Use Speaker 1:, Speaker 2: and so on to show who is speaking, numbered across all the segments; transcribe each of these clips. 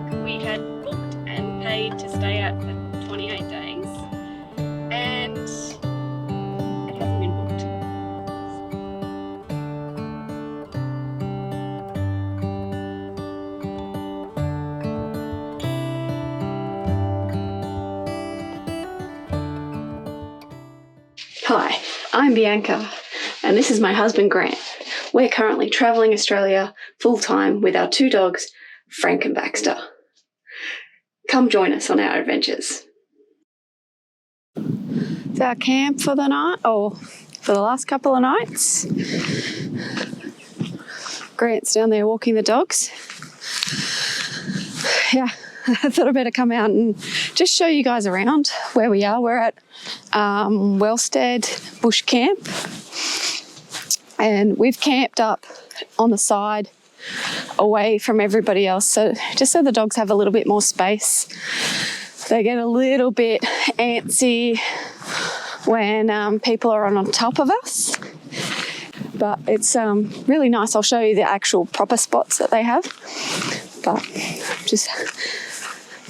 Speaker 1: park we had booked and paid to stay at for 28 days, and it hasn't been booked. Hi, I'm Bianca, and this is my husband Grant. We're currently travelling Australia full-time with our 2 dogs, Frank and Baxter. Come join us on our adventures. It's our camp for the night, or for the last couple of nights. Grant's down there walking the dogs. Yeah, I thought I'd better come out and just show you guys around where we are. We're at Wellstead Bush Camp, and we've camped up on the side away from everybody else, so just so the dogs have a little bit more space. They get a little bit antsy when people are on top of us, but it's really nice. I'll show you the actual proper spots that they have, but I'm just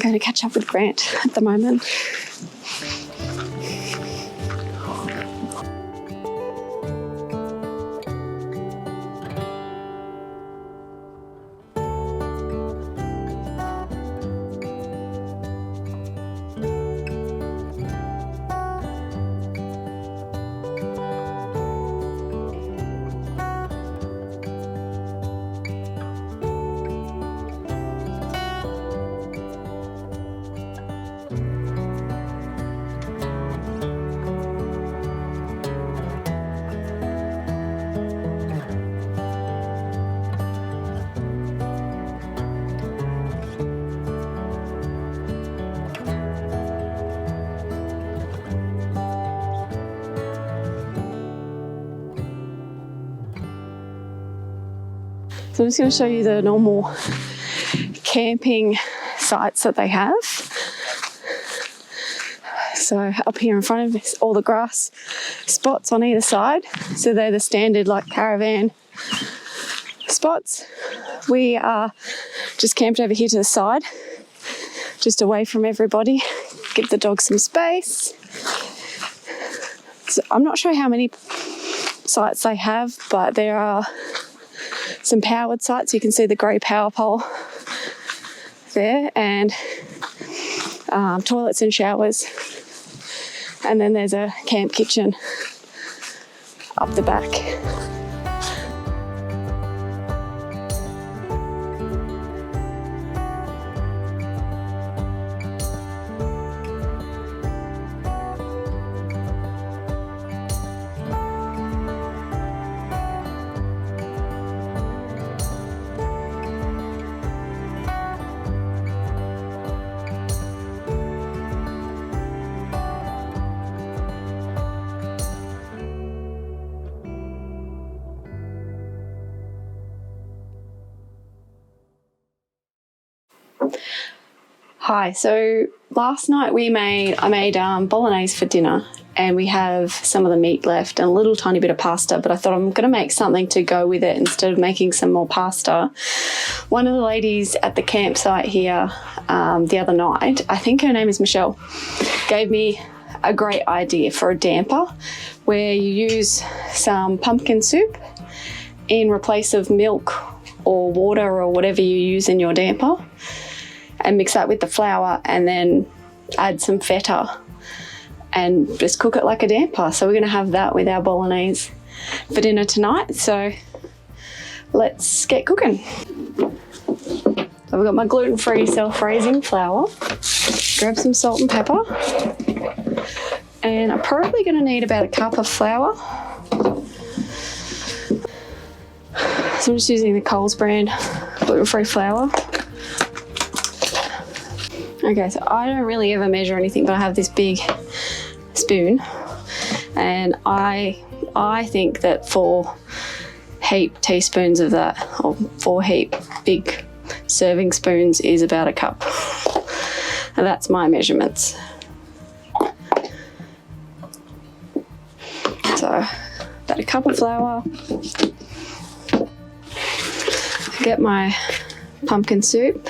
Speaker 1: going to catch up with Grant at the moment. So I'm just going to show you the normal camping sites that they have. So up here in front of us, all the grass spots on either side. So they're the standard like caravan spots. We are just camped over here to the side, just away from everybody. Give the dogs some space. So I'm not sure how many sites they have, but there are some powered sites. You can see the grey power pole there, and toilets and showers, and then there's a camp kitchen up the back. Hi, so last night I made bolognese for dinner, and we have some of the meat left and a little tiny bit of pasta, but I thought I'm going to make something to go with it instead of making some more pasta. One of the ladies at the campsite here the other night, I think her name is Michelle, gave me a great idea for a damper where you use some pumpkin soup in place of milk or water or whatever you use in your damper, and mix that with the flour, and then add some feta and just cook it like a damper. So we're going to have that with our bolognese for dinner tonight. So let's get cooking. So I've got my gluten-free self-raising flour. Grab some salt and pepper. And I'm probably going to need about a cup of flour. So I'm just using the Coles brand gluten-free flour. Okay, so I don't really ever measure anything, but I have this big spoon, and I think that 4 heap teaspoons of that, or 4 heap big serving spoons, is about a cup. And that's my measurements. So about a cup of flour. Get my pumpkin soup.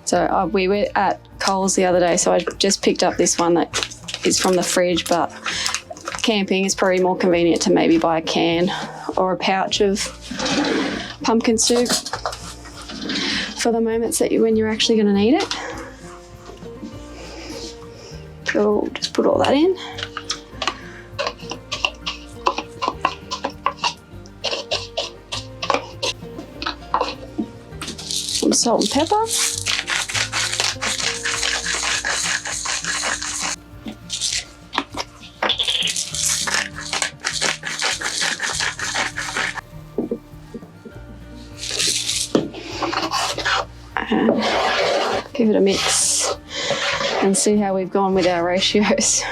Speaker 1: So we were at Coles the other day, so I just picked up this one that is from the fridge, but camping is probably more convenient to maybe buy a can or a pouch of pumpkin soup for the moments that when you're actually going to need it. So we'll just put all that in. Some salt and pepper. And give it a mix and see how we've gone with our ratios.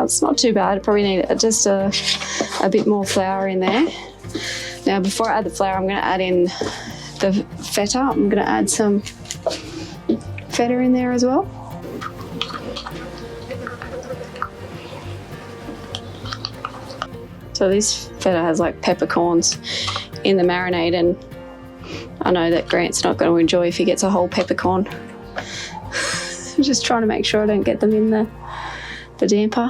Speaker 1: It's not too bad. I probably need just a bit more flour in there. Now before I add the flour, I'm going to add in the feta. I'm going to add some feta in there as well. So this feta has like peppercorns in the marinade, and I know that Grant's not going to enjoy if he gets a whole peppercorn. I'm just trying to make sure I don't get them in the damper.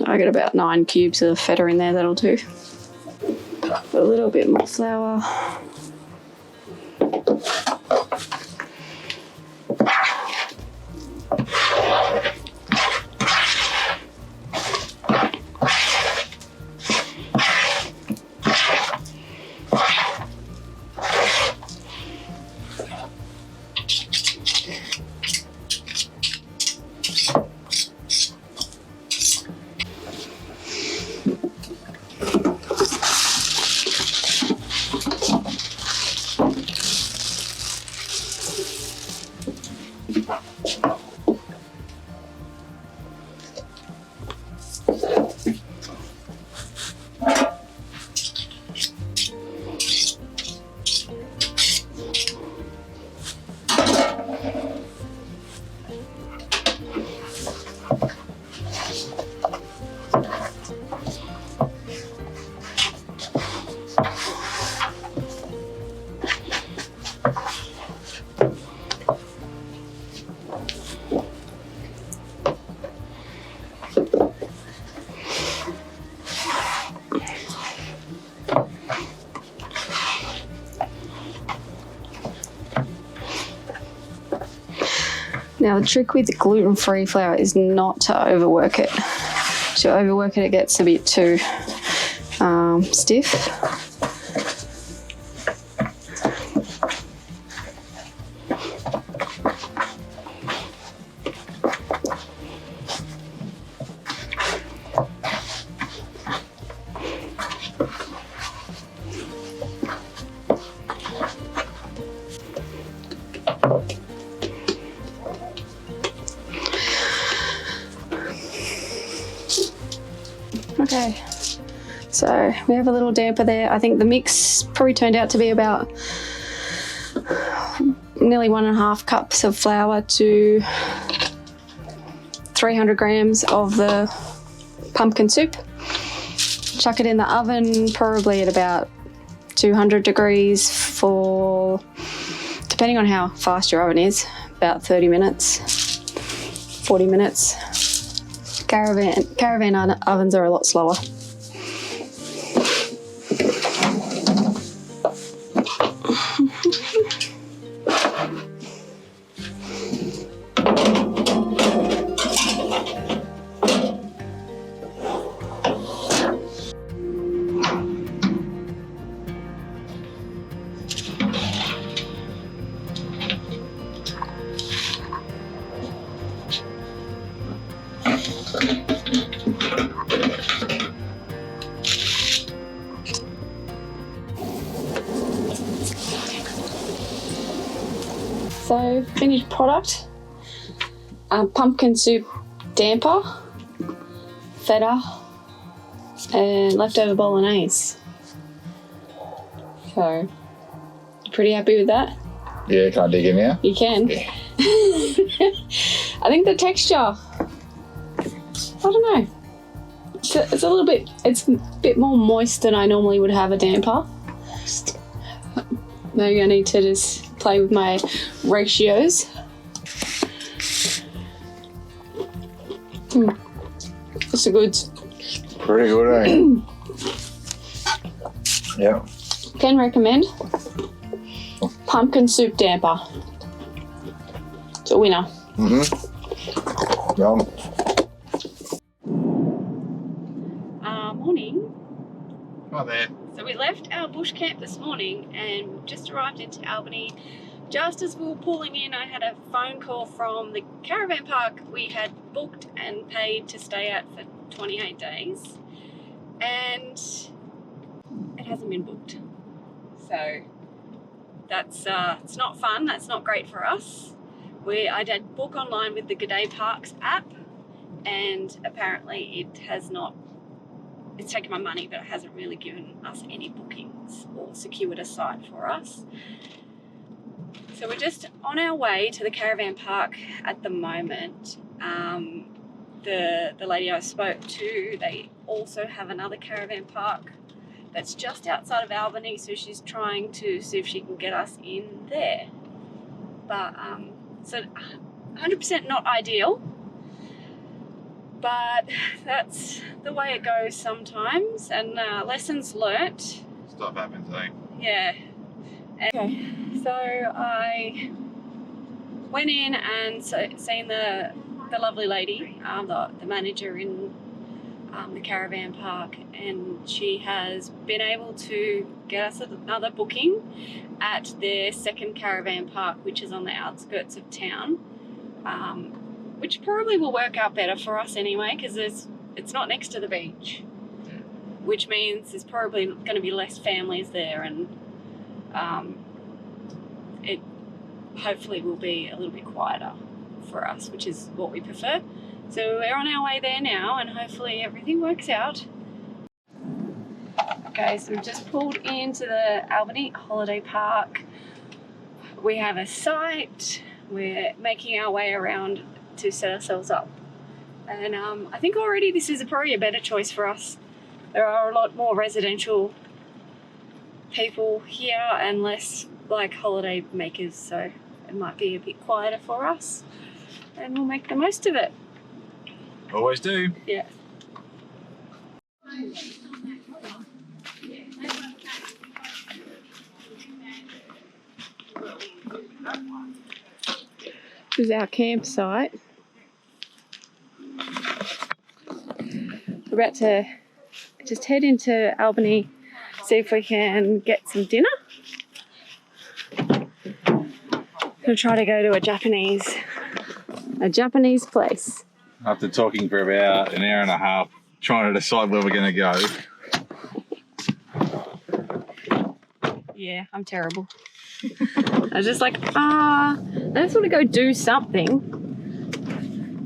Speaker 1: I got about 9 cubes of feta in there, that'll do. Put a little bit more flour. Now the trick with the gluten-free flour is not to overwork it. To overwork it, it gets a bit too stiff. Okay, so we have a little damper there. I think the mix probably turned out to be about nearly 1.5 cups of flour to 300 grams of the pumpkin soup. Chuck it in the oven, probably at about 200 degrees for, depending on how fast your oven is, about 30 minutes, 40 minutes. Caravan ovens are a lot slower. So finished product, pumpkin soup damper, feta, and leftover bolognese. So, you pretty happy with that?
Speaker 2: Yeah, can I dig in now?
Speaker 1: You can.
Speaker 2: Yeah.
Speaker 1: I think the texture, I don't know. It's a little bit, it's a bit more moist than I normally would have a damper. Maybe I need to just play with my ratios. It's a good.
Speaker 2: Pretty good, eh? Yeah.
Speaker 1: Can recommend. Pumpkin soup damper. It's a winner.
Speaker 2: Yum.
Speaker 1: Morning.
Speaker 2: Hi there.
Speaker 1: So we left our bush camp this morning and just arrived into Albany. Just as we were pulling in, I had a phone call from the caravan park we had booked and paid to stay at for 28 days. And it hasn't been booked. So that's it's not fun. That's not great for us. I did book online with the G'day Parks app, and apparently it has not. It's taken my money, but it hasn't really given us any bookings or secured a site for us. So we're just on our way to the caravan park at the moment. The lady I spoke to, they also have another caravan park that's just outside of Albany, so she's trying to see if she can get us in there. But so 100% not ideal, but that's the way it goes sometimes, and lessons learnt.
Speaker 2: Stuff happens, eh?
Speaker 1: Yeah. Okay, so I went in and seen the lovely lady, the manager in the caravan park, and she has been able to get us another booking at their second caravan park, which is on the outskirts of town, which probably will work out better for us anyway, because it's not next to the beach, which means there's probably going to be less families there, and it hopefully will be a little bit quieter for us, which is what we prefer. So we're on our way there now, and hopefully everything works out. Okay, so we've just pulled into the Albany Holiday Park. We have a site. We're making our way around to set ourselves up. And I think already this is probably a better choice for us. There are a lot more residential people here and less like holiday makers, so it might be a bit quieter for us, and we'll make the most of it.
Speaker 2: Always do.
Speaker 1: Yeah. This is our campsite. We're about to just head into Albany, see if we can get some dinner. We'll try to go to a Japanese place.
Speaker 2: After talking for about an hour and a half, trying to decide where we're going to go.
Speaker 1: Yeah, I'm terrible. I was just like, I just want to go do something.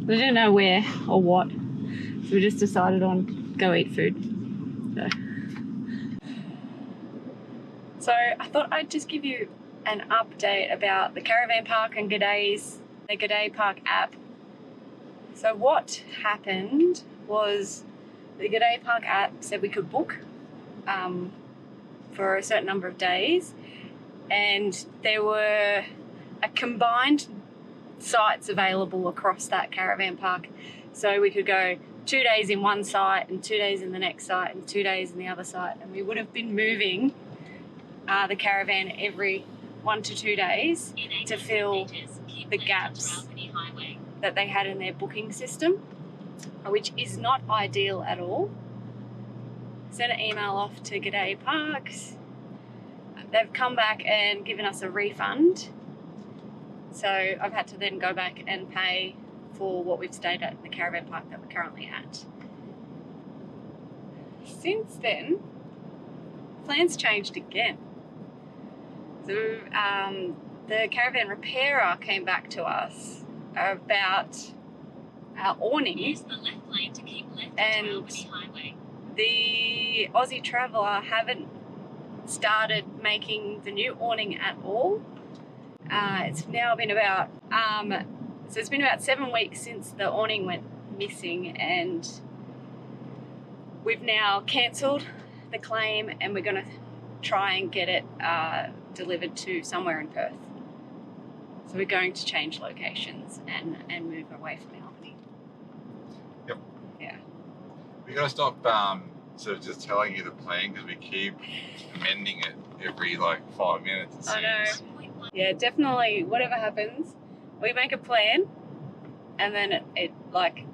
Speaker 1: We didn't know where or what, so we just decided on go eat food. So I thought I'd just give you an update about the caravan park and the G'day Park app. So what happened was the G'day Park app said we could book for a certain number of days, and there were a combined sites available across that caravan park. So we could go 2 days in one site and 2 days in the next site and 2 days in the other site, and we would have been moving the caravan every 1 to 2 days to fill the gaps that they had in their booking system, which is not ideal at all. Sent an email off to G'day Parks. They've come back and given us a refund. So I've had to then go back and pay for what we've stayed at the caravan park that we're currently at. Since then, plans changed again. So the caravan repairer came back to us about our awning.
Speaker 3: Use the left lane to keep left
Speaker 1: and
Speaker 3: to Albany Highway.
Speaker 1: The Aussie Traveller haven't started making the new awning at all. It's now been about so it's been about 7 weeks since the awning went missing, and we've now cancelled the claim, and we're going to try and get it delivered to somewhere in Perth. So we're going to change locations and move away from Albany.
Speaker 2: Yep.
Speaker 1: Yeah.
Speaker 2: We got to stop sort of just telling you the plan, because we keep amending it every like 5 minutes. It seems.
Speaker 1: I know. Yeah, definitely. Whatever happens, we make a plan, and then it like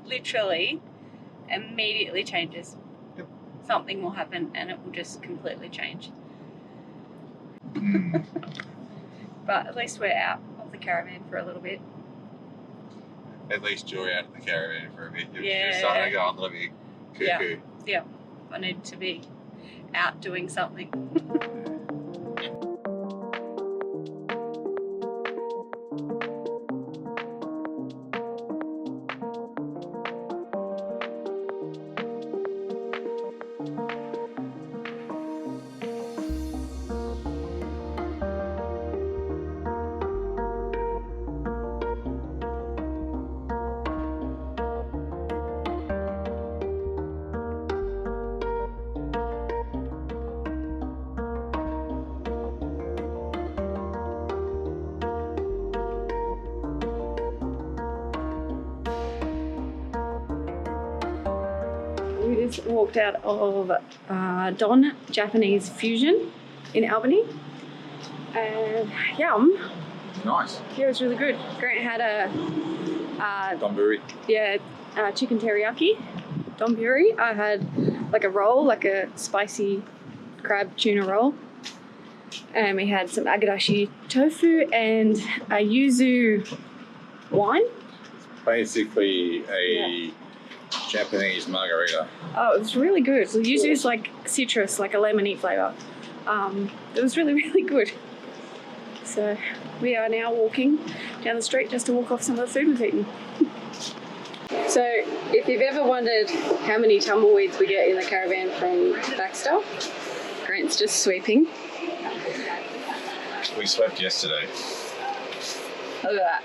Speaker 1: literally immediately changes.
Speaker 2: Yep.
Speaker 1: Something will happen, and it will just completely change. But at least we're out of the caravan for a little bit.
Speaker 2: At least you're out of the caravan for a bit. You're
Speaker 1: Yeah.
Speaker 2: starting to go a little bit cuckoo.
Speaker 1: Yeah, I need to be out doing something. We just walked out of Don Japanese Fusion in Albany, and yum.
Speaker 2: Nice.
Speaker 1: Yeah, it was really good. Grant had a
Speaker 2: Donburi.
Speaker 1: chicken teriyaki donburi. I had like a roll, like a spicy crab tuna roll, and we had some agadashi tofu and a yuzu wine.
Speaker 2: Basically a Japanese margarita.
Speaker 1: Oh, it was really good. So yuzu is like citrus, like a lemony flavour. It was really, really good. So we are now walking down the street just to walk off some of the food we've eaten. So if you've ever wondered how many tumbleweeds we get in the caravan from Baxter, Grant's just sweeping.
Speaker 2: We swept yesterday.
Speaker 1: Look at that.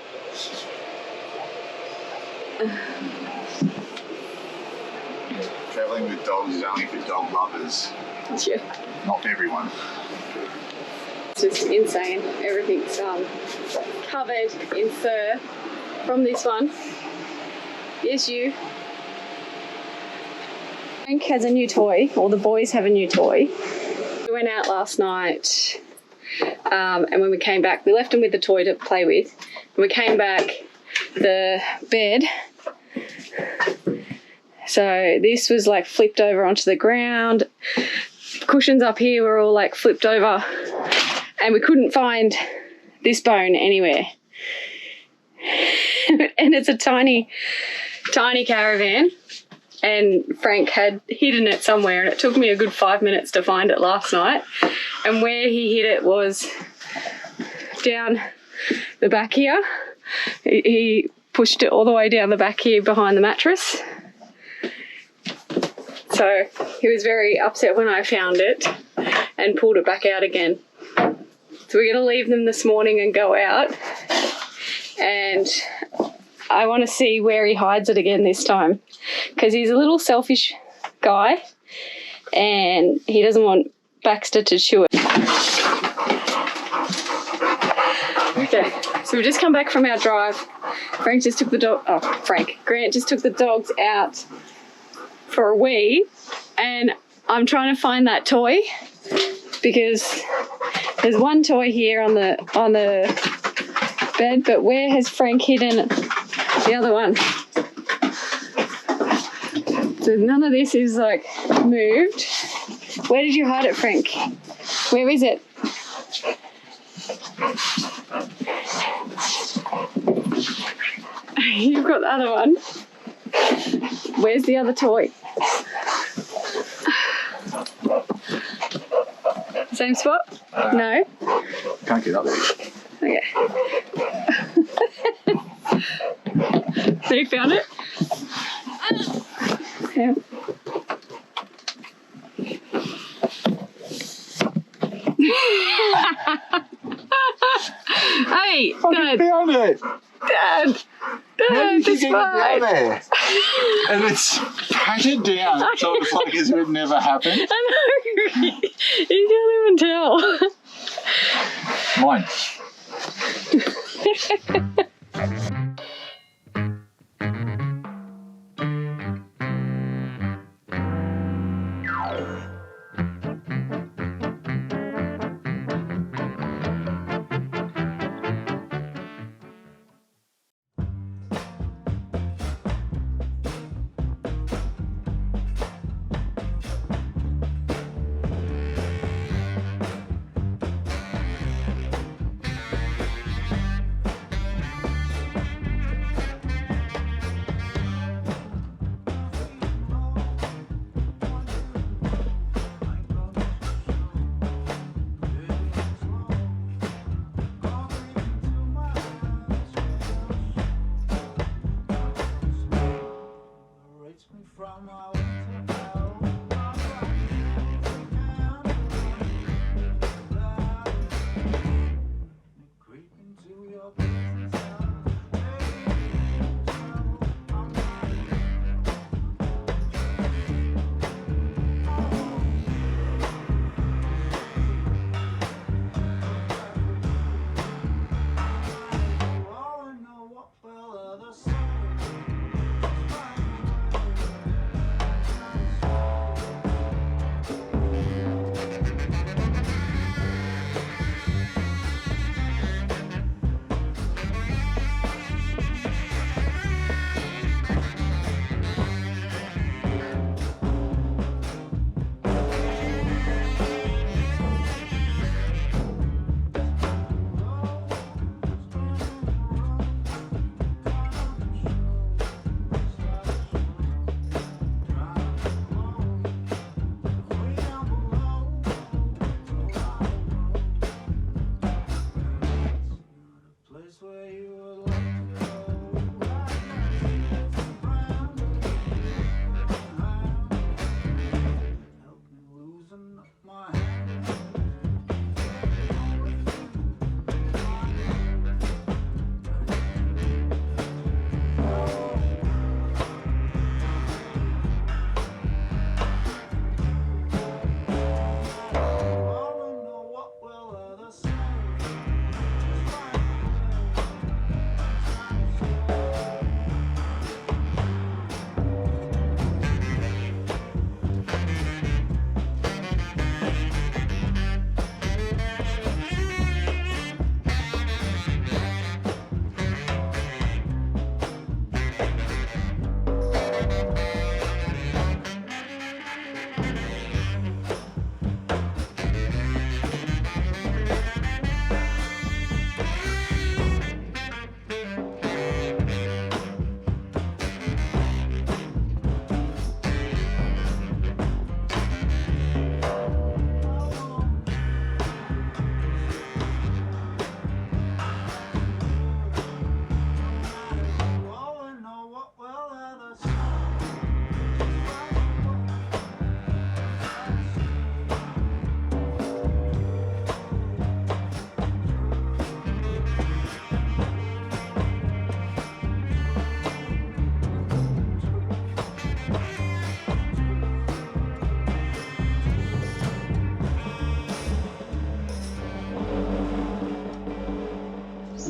Speaker 2: Travelling with dogs is only for dog lovers.
Speaker 1: Yeah.
Speaker 2: Not everyone.
Speaker 1: It's just insane. Everything's covered in fur from this one. Yes, you. Frank has a new toy, or the boys have a new toy. We went out last night, and when we came back, we left them with the toy to play with. When we came back, the bed, so this was like flipped over onto the ground. Cushions up here were all like flipped over, and we couldn't find this bone anywhere. And it's a tiny, tiny caravan, and Frank had hidden it somewhere, and it took me a good 5 minutes to find it last night. And where he hid it was down the back here. He pushed it all the way down the back here behind the mattress. So he was very upset when I found it and pulled it back out again. So we're going to leave them this morning and go out, and I want to see where he hides it again this time, because he's a little selfish guy and he doesn't want Baxter to chew it. Okay, so we've just come back from our drive. Grant just took the dogs out for a wee, and I'm trying to find that toy, because there's one toy here on the bed, but where has Frank hidden the other one? So none of this is like moved. Where did you hide it, Frank? Where is it? You've got the other one. Where's the other toy? Same spot? No?
Speaker 2: Can't get up there.
Speaker 1: Okay. So you found it? Yeah. Hey,
Speaker 2: Dad. Found it.
Speaker 1: Dad.
Speaker 2: How did you
Speaker 1: It's
Speaker 2: get it
Speaker 1: fine.
Speaker 2: down there? And it's patted down, so it's like as if it never happened.
Speaker 1: I know. You can't even tell.
Speaker 2: Mine.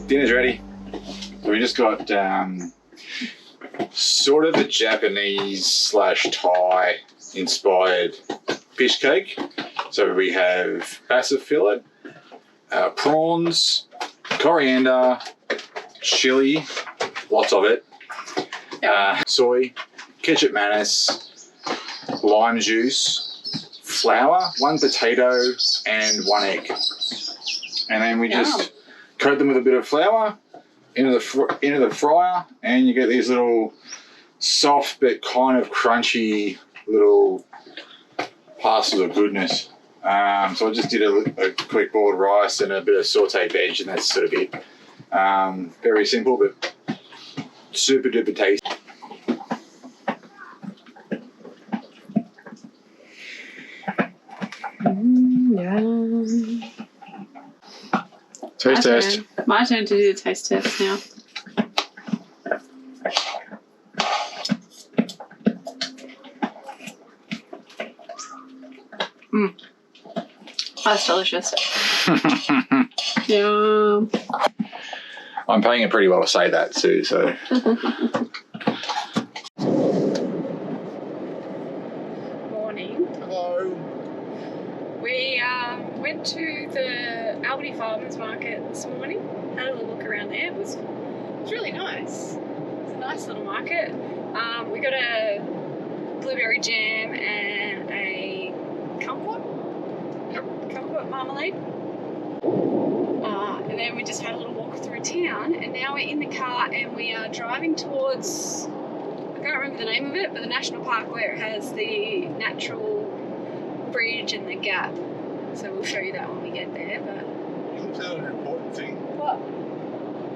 Speaker 2: Dinner's ready. We just got sort of a Japanese / Thai inspired fish cake. So we have bassett fillet, prawns, coriander, chili, lots of it, soy, ketchup mayonnaise, lime juice, flour, 1 potato and 1 egg. And then we just coat them with a bit of flour into the fryer, and you get these little soft but kind of crunchy little parcels of goodness. So I just did a quick boiled rice and a bit of sauteed veg, and that's sort of it. Very simple, but super duper tasty.
Speaker 1: Yeah.
Speaker 2: Taste test.
Speaker 1: My turn to do the taste test now. That's delicious. Yum.
Speaker 2: I'm paying it pretty well to say that too, so.
Speaker 1: Morning.
Speaker 2: Hello.
Speaker 1: We went to the Albany Farmers Market this morning. Had a little look around there. It was really nice. It's a nice little market. We got a blueberry jam and a kumquat. Kumquat marmalade. And then we just had a little walk through town, and now we're in the car and we are driving towards, I can't remember the name of it, but the national park where it has the natural bridge and the gap. So we'll show you that when we get there. But
Speaker 2: You looked at an important thing.
Speaker 1: what?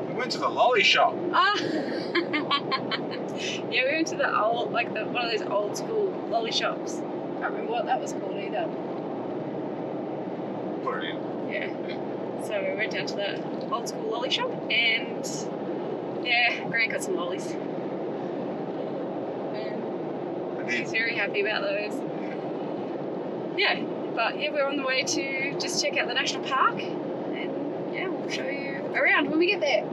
Speaker 2: We went to the lolly shop.
Speaker 1: Ah, yeah, we went to the old, like one of those old school lolly shops. Can't remember what that was called either.
Speaker 2: Put it in.
Speaker 1: Yeah. So we went down to the old school lolly shop, and yeah, Grant got some lollies. And he's very happy about those. Yeah, but yeah, we're on the way to just check out the national park, and yeah, we'll show you around when we get there.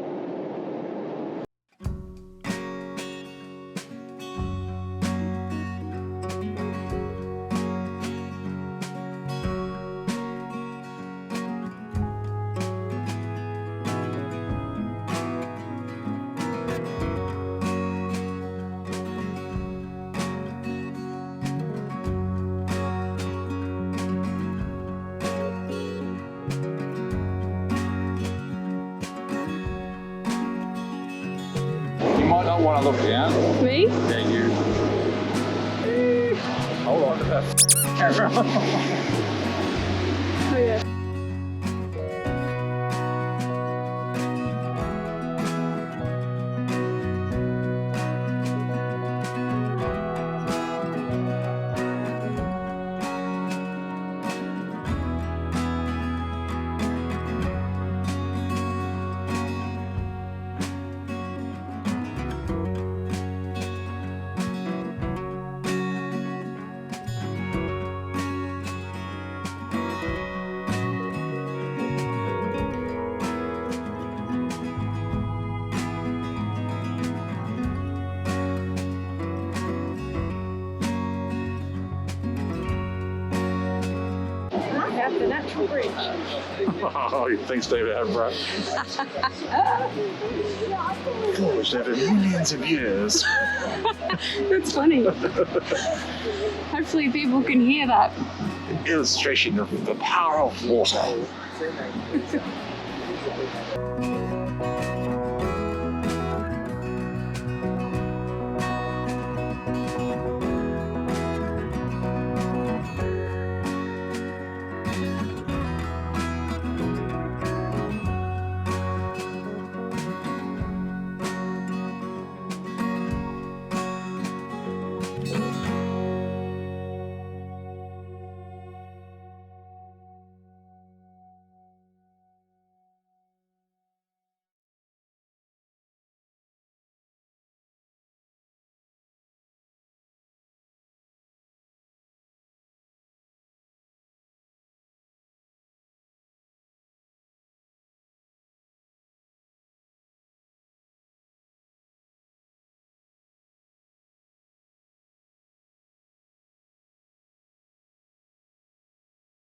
Speaker 2: You might not want to look down.
Speaker 1: Me?
Speaker 2: Yeah, you. Hold on to that camera.
Speaker 1: Oh yeah. The natural bridge.
Speaker 2: Oh, thanks, David Attenborough. Gosh, over millions of years.
Speaker 1: That's funny. Hopefully people can hear that.
Speaker 2: Illustration of the power of water.